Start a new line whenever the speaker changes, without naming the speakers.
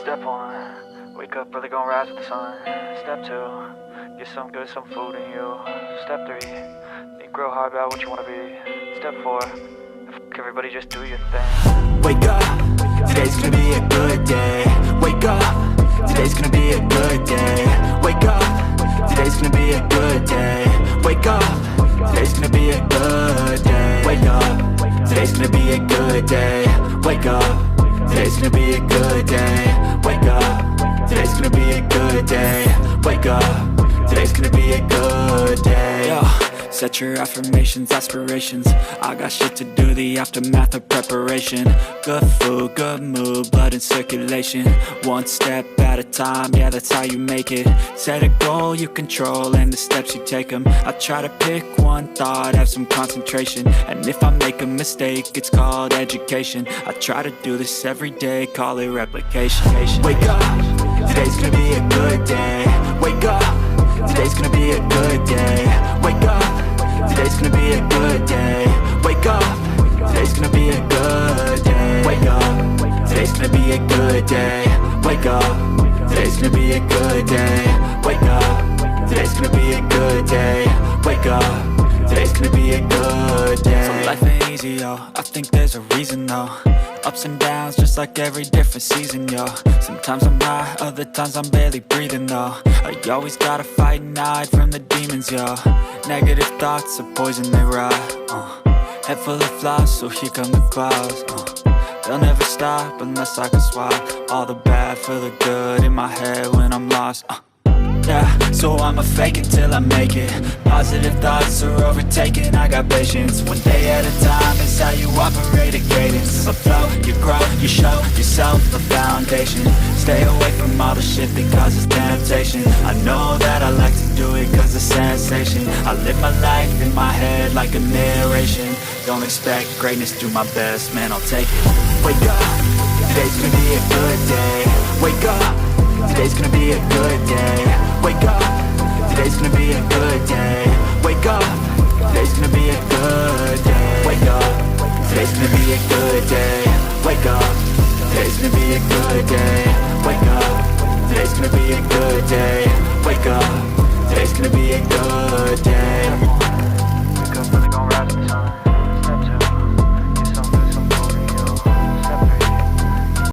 Step 1, wake up early, gonna rise with the sun. Step 2, get some good, some food in you. Step 3, think real hard about what you wanna be. Step 4, fuck everybody, just do your thing.
Wake up, today's gonna be a good day. Wake up, today's gonna be a good day. Wake up, today's gonna be a good day. Wake up, today's gonna be a good day. Wake up, today's gonna be a good day. Wake up, today's gonna be a good day. Wake up, today's gonna be a good day. Wake up, today's gonna be a good day. Yo, set your affirmations, aspirations. I got shit to do, the aftermath of preparation. Good food, good mood, blood in circulation. One step at a time, yeah, that's how you make it. Set a goal you control and the steps you take them. I try to pick one thought, have some concentration. And if I make a mistake, it's called education. I try to do this every day, call it replication. Wake up, today's gonna be a good day. Wake up, today's gonna be a good day. Wake up, today's gonna be a good day. Wake up, today's gonna be a good day. Wake up, today's gonna be a good day. Wake up, today's gonna be a good day. Wake up, today's gonna be a good day. Wake up, today's gonna be a good day. So life ain't easy, yo, I think there's a reason though. Ups and downs, just like every different season, yo. Sometimes I'm high, other times I'm barely breathing, though. I always gotta fight and hide from the demons, yo. Negative thoughts are poison, they rot. Head full of flies, so here come the clouds. They'll never stop unless I can swap all the bad for the good in my head when I'm lost. Yeah, so I'ma fake it till I make it. Positive thoughts are overtaken, I got patience. One day at a time is how you operate a cadence. A flow, you grow, you show yourself a foundation. Stay away from all the shit that causes temptation. I know that I like to do it cause it's sensation. I live my life in my head like a narration. Don't expect greatness, do my best, man, I'll take it. Wake up, today's gonna be a good day. Wake up, today's gonna be a good day. Wake up, today's gonna be a good day. Wake up, today's gonna be a good day. Wake up, today's gonna be a good day. Wake up, today's gonna be a good day. Wake up, today's gonna be a good day. Wake up, today's gonna be a good